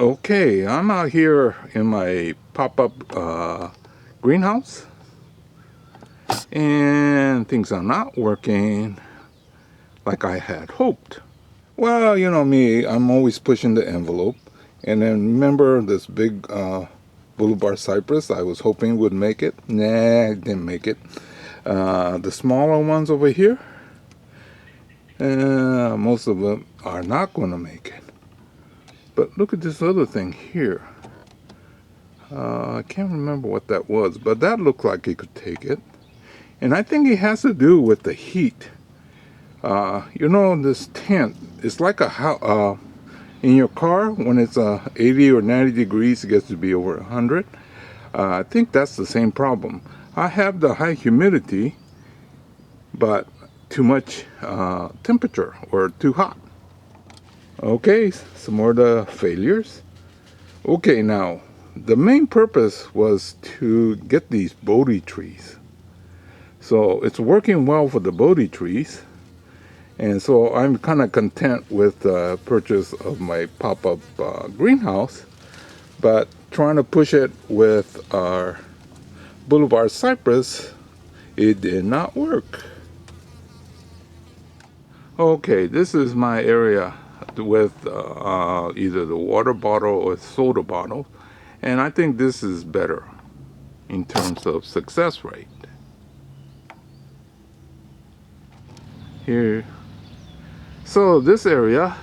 Okay, I'm out here in my pop-up greenhouse, and things are not working like I had hoped. Well, you know me, I'm always pushing the envelope. And then remember this big boulevard cypress I was hoping would make it? Nah, it didn't make it. The smaller ones over here, most of them are not going to make it. But look at this other thing here. I can't remember what that was, but that looked like it could take it. And I think it has to do with the heat. This tent, it's like a house. In your car, when it's 80 or 90 degrees, it gets to be over 100. I think that's the same problem. I have the high humidity, but too much temperature or too hot. Okay, some more of the failures. Okay, now, the main purpose was to get these Bodhi trees. So it's working well for the Bodhi trees. And so I'm kind of content with the purchase of my pop-up greenhouse, but trying to push it with our boulevard cypress, it did not work. Okay, this is my area with either the water bottle or soda bottle, and I think this is better in terms of success rate. Here, so this area,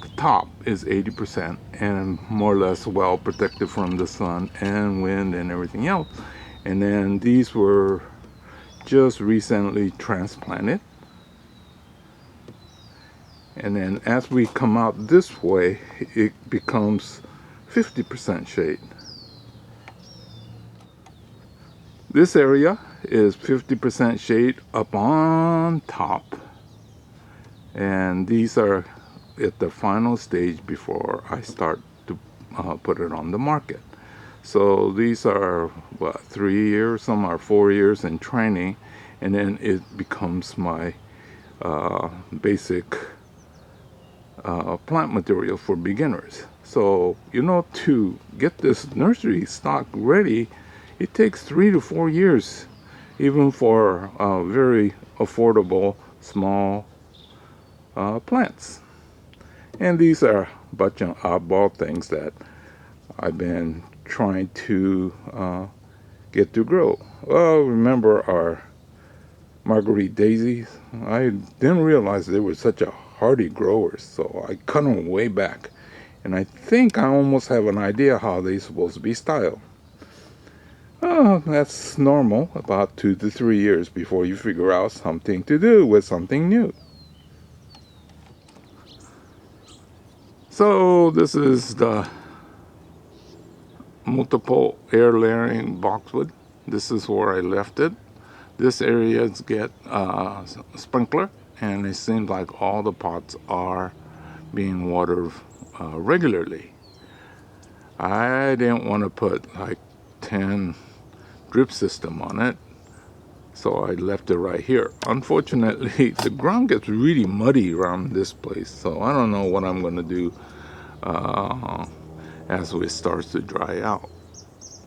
the top is 80% and more or less well protected from the sun and wind and everything else. And then these were just recently transplanted. And then as we come out this way, it becomes 50% shade. This area is 50% shade up on top. And these are at the final stage before I start to put it on the market. So these are, 3 years, some are 4 years in training, and then it becomes my basic plant material for beginners. So, to get this nursery stock ready, it takes 3 to 4 years, even for very affordable small plants. And these are a bunch of oddball things that I've been trying to get to grow. Well, remember our Marguerite daisies? I didn't realize they were such a hardy growers, so I cut them way back. And I think I almost have an idea how they're supposed to be styled. Oh, that's normal, about 2 to 3 years before you figure out something to do with something new. So this is the multiple air layering boxwood. This is where I left it. This area get sprinkler, and it seems like all the pots are being watered regularly. I didn't want to put like 10 drip system on it, so I left it right here. Unfortunately, the ground gets really muddy around this place, so I don't know what I'm going to do as it starts to dry out.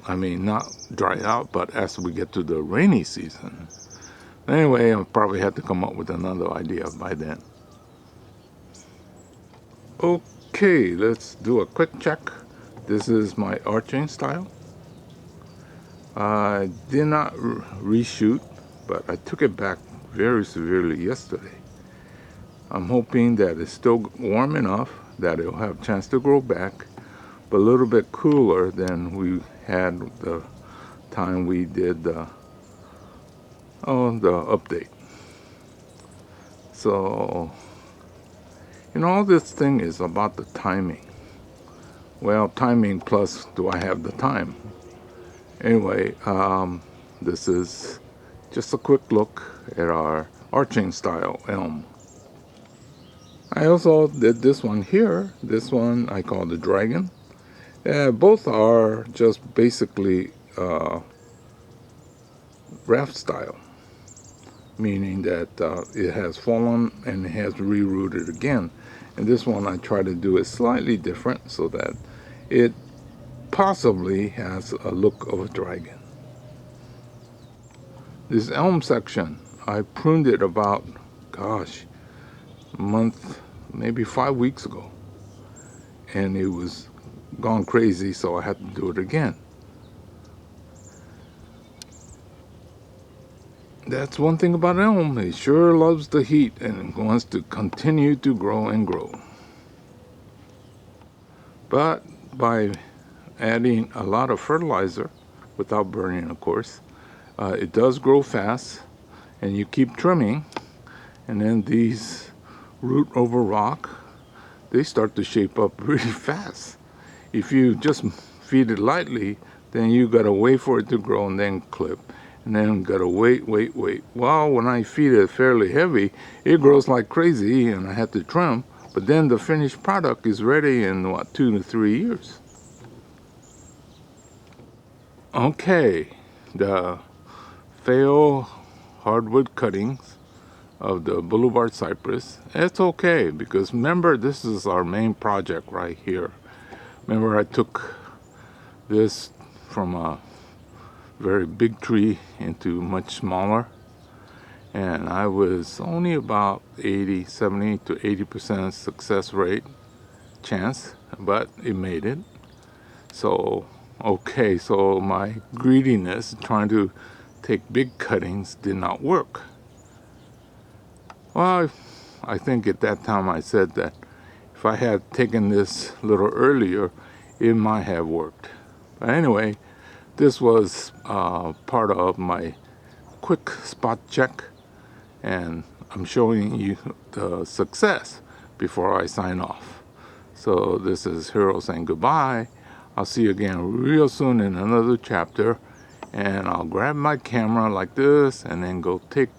I mean, not dry out, but as we get to the rainy season. Anyway, I'll probably have to come up with another idea by then. Okay, let's do a quick check. This is my arching style. I did not reshoot, but I took it back very severely yesterday. I'm hoping that it's still warm enough that it'll have a chance to grow back, but a little bit cooler than we had the time we did the update. So, all this thing is about the timing. Well, timing plus do I have the time? Anyway, this is just a quick look at our arching style elm. I also did this one here. This one I call the dragon. Both are just basically raft style, meaning that it has fallen and it has rerooted again. And this one I try to do it slightly different so that it possibly has a look of a dragon. This elm section, I pruned it about, gosh, a month, maybe 5 weeks ago. And it was gone crazy, so I had to do it again. That's one thing about elm. It sure loves the heat and wants to continue to grow and grow. But by adding a lot of fertilizer, without burning of course, it does grow fast, and you keep trimming, and then these root over rock, they start to shape up really fast. If you just feed it lightly, then you gotta wait for it to grow and then clip, and then gotta wait. Well, when I feed it fairly heavy, it grows like crazy and I have to trim, but then the finished product is ready in what, 2 to 3 years. Okay, the fail hardwood cuttings of the boulevard cypress, it's okay, because remember, this is our main project right here. Remember, I took this from a very big tree into much smaller, and I was only about 70 to 80% success rate chance, but it made it. So okay, so my greediness trying to take big cuttings did not work. Well, I think at that time I said that if I had taken this a little earlier, it might have worked. But anyway, this was part of my quick spot check, and I'm showing you the success before I sign off. So this is Hero saying goodbye. I'll see you again real soon in another chapter, and I'll grab my camera like this and then go take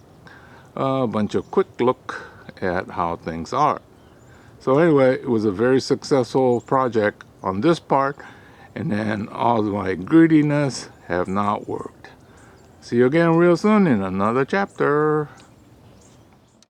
a bunch of quick look at how things are. So anyway, it was a very successful project on this part, and then all my greediness have not worked. See you again real soon in another chapter.